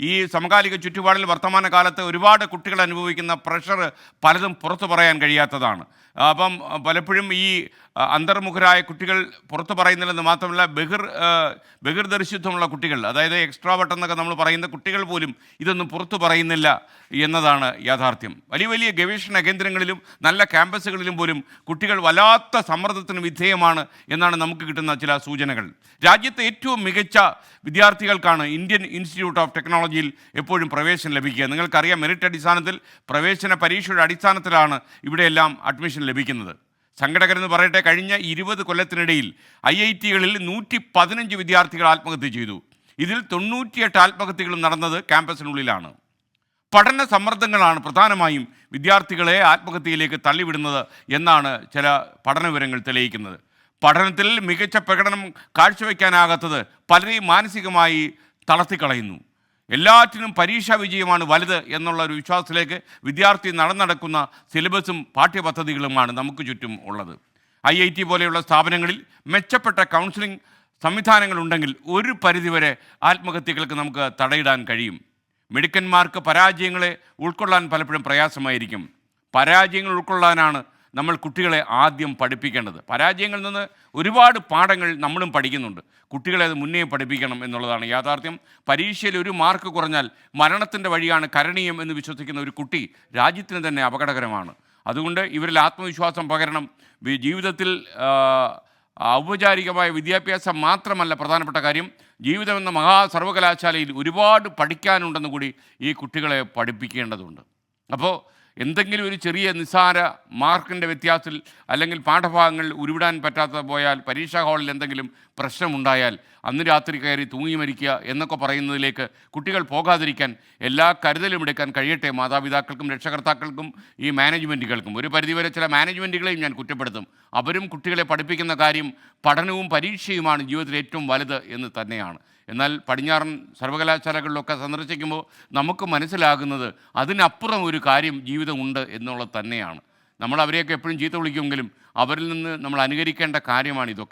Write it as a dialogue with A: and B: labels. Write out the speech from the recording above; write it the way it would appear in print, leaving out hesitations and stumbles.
A: ഈ സമകാലിക ചുറ്റുപാടിൽ വർത്തമാനകാലത്ത് ഒരുപാട് കുട്ടികൾ അനുഭവിക്കുന്ന പ്രഷർ പലതും പുറത്തു പറയാൻ കഴിയാത്തതാണ്. അപ്പം പലപ്പോഴും ഈ അന്തർമുഖരായ കുട്ടികൾ പുറത്തു പറയുന്നില്ലെന്ന് മാത്രമല്ല, ബഹിർദർശിത്വമുള്ള കുട്ടികൾ, അതായത് എക്സ്ട്രാവർട്ട് എന്നൊക്കെ നമ്മൾ പറയുന്ന കുട്ടികൾ പോലും ഇതൊന്നും പുറത്തു പറയുന്നില്ല എന്നതാണ് യാഥാർത്ഥ്യം. വലിയ വലിയ ഗവേഷണ കേന്ദ്രങ്ങളിലും നല്ല ക്യാമ്പസുകളിലും പോലും കുട്ടികൾ വല്ലാത്ത സമ്മർദ്ദത്തിന് വിധേയമാണ് എന്നാണ് നമുക്ക് കിട്ടുന്ന ചില സൂചനകൾ. രാജ്യത്തെ ഏറ്റവും മികച്ച വിദ്യാർത്ഥികൾക്കാണ് ഇന്ത്യൻ ഇൻസ്റ്റിറ്റ്യൂട്ട് ഓഫ് ടെക്നോളജിയിൽ എപ്പോഴും പ്രവേശനം ലഭിക്കുക. നിങ്ങൾക്കറിയാം, മെറിറ്റ് അടിസ്ഥാനത്തിൽ, പ്രവേശന പരീക്ഷയുടെ അടിസ്ഥാനത്തിലാണ് ഇവിടെയെല്ലാം അഡ്മിഷൻ ലഭിക്കുന്നത്. സങ്കടകരെന്ന് പറയട്ടെ, കഴിഞ്ഞ 20 കൊല്ലത്തിനിടയിൽ IIT-കളിൽ 115 വിദ്യാർത്ഥികൾ ആത്മഹത്യ ചെയ്തു. ഇതിൽ 98 ആത്മഹത്യകളും നടന്നത് ക്യാമ്പസിനുള്ളിലാണ്. പഠന സമ്മർദ്ദങ്ങളാണ് പ്രധാനമായും വിദ്യാർത്ഥികളെ ആത്മഹത്യയിലേക്ക് തള്ളിവിടുന്നത് എന്നാണ് ചില പഠന വിവരങ്ങൾ തെളിയിക്കുന്നത്. പഠനത്തിൽ മികച്ച പ്രകടനം കാഴ്ചവെക്കാനാകാത്തത് പലരെയും മാനസികമായി തളർത്തിക്കളയുന്നു. എല്ലാറ്റിനും പരീക്ഷാ വിജയമാണ് വലുത് എന്നുള്ള ഒരു വിശ്വാസത്തിലേക്ക് വിദ്യാർത്ഥി നടക്കുന്ന സിലബസും പാഠ്യപദ്ധതികളുമാണ് നമുക്ക് ചുറ്റും ഉള്ളത്. IIT പോലെയുള്ള സ്ഥാപനങ്ങളിൽ മെച്ചപ്പെട്ട കൗൺസിലിംഗ് സംവിധാനങ്ങളുണ്ടെങ്കിൽ ഒരു പരിധിവരെ ആത്മഹത്യകൾക്ക് നമുക്ക് തടയിടാൻ കഴിയും. മിടുക്കന്മാർക്ക് പരാജയങ്ങളെ ഉൾക്കൊള്ളാൻ പലപ്പോഴും പ്രയാസമായിരിക്കും. പരാജയങ്ങൾ ഉൾക്കൊള്ളാനാണ് നമ്മൾ കുട്ടികളെ ആദ്യം പഠിപ്പിക്കേണ്ടത്. പരാജയങ്ങളിൽ നിന്ന് ഒരുപാട് പാഠങ്ങൾ നമ്മളും പഠിക്കുന്നുണ്ട്. കുട്ടികളെ അത് മുന്നേ പഠിപ്പിക്കണം എന്നുള്ളതാണ് യാഥാർത്ഥ്യം. പരീക്ഷയിൽ ഒരു മാർക്ക് കുറഞ്ഞാൽ മരണത്തിൻ്റെ വഴിയാണ് കരണീയം എന്ന് വിശ്വസിക്കുന്ന ഒരു കുട്ടി രാജ്യത്തിന് തന്നെ അപകടകരമാണ്. അതുകൊണ്ട് ഇവരിൽ ആത്മവിശ്വാസം പകരണം. ജീവിതത്തിൽ ഔപചാരികമായ വിദ്യാഭ്യാസം മാത്രമല്ല പ്രധാനപ്പെട്ട കാര്യം, ജീവിതമെന്ന സർവകലാശാലയിൽ ഒരുപാട് പഠിക്കാനുണ്ടെന്ന് കൂടി ഈ കുട്ടികളെ പഠിപ്പിക്കേണ്ടതുണ്ട്. അപ്പോൾ എന്തെങ്കിലും ഒരു ചെറിയ നിസ്സാര മാർക്കിൻ്റെ വ്യത്യാസത്തിൽ അല്ലെങ്കിൽ പാഠഭാഗങ്ങൾ ഉരുവിടാൻ പറ്റാതെ പോയാൽ, പരീക്ഷാ ഹാളിൽ എന്തെങ്കിലും പ്രശ്നമുണ്ടായാൽ അന്ന് രാത്രി കയറി തൂങ്ങി മരിക്കുക എന്നൊക്കെ പറയുന്നതിലേക്ക് കുട്ടികൾ പോകാതിരിക്കാൻ എല്ലാ കരുതലും എടുക്കാൻ കഴിയട്ടെ മാതാപിതാക്കൾക്കും രക്ഷകർത്താക്കൾക്കും ഈ മാനേജ്മെൻറ്റുകൾക്കും. ഒരു പരിധിവരെ ചില മാനേജ്മെൻറ്റുകളെയും ഞാൻ കുറ്റപ്പെടുത്തും. അവരും കുട്ടികളെ പഠിപ്പിക്കുന്ന കാര്യം പഠനവും പരീക്ഷയുമാണ് ജീവിതത്തിൽ ഏറ്റവും വലുത് എന്ന് തന്നെയാണ്. എന്നാൽ പടിഞ്ഞാറൻ സർവകലാശാലകളിലൊക്കെ സന്ദർശിക്കുമ്പോൾ നമുക്ക് മനസ്സിലാകുന്നത് അതിനപ്പുറം ഒരു കാര്യം ജീവിതമുണ്ട് എന്നുള്ളത് തന്നെയാണ്. നമ്മൾ അവരെയൊക്കെ എപ്പോഴും ചീത്ത വിളിക്കുമെങ്കിലും അവരിൽ നിന്ന് നമ്മൾ അനുകരിക്കേണ്ട കാര്യമാണ് ഇതൊക്കെ.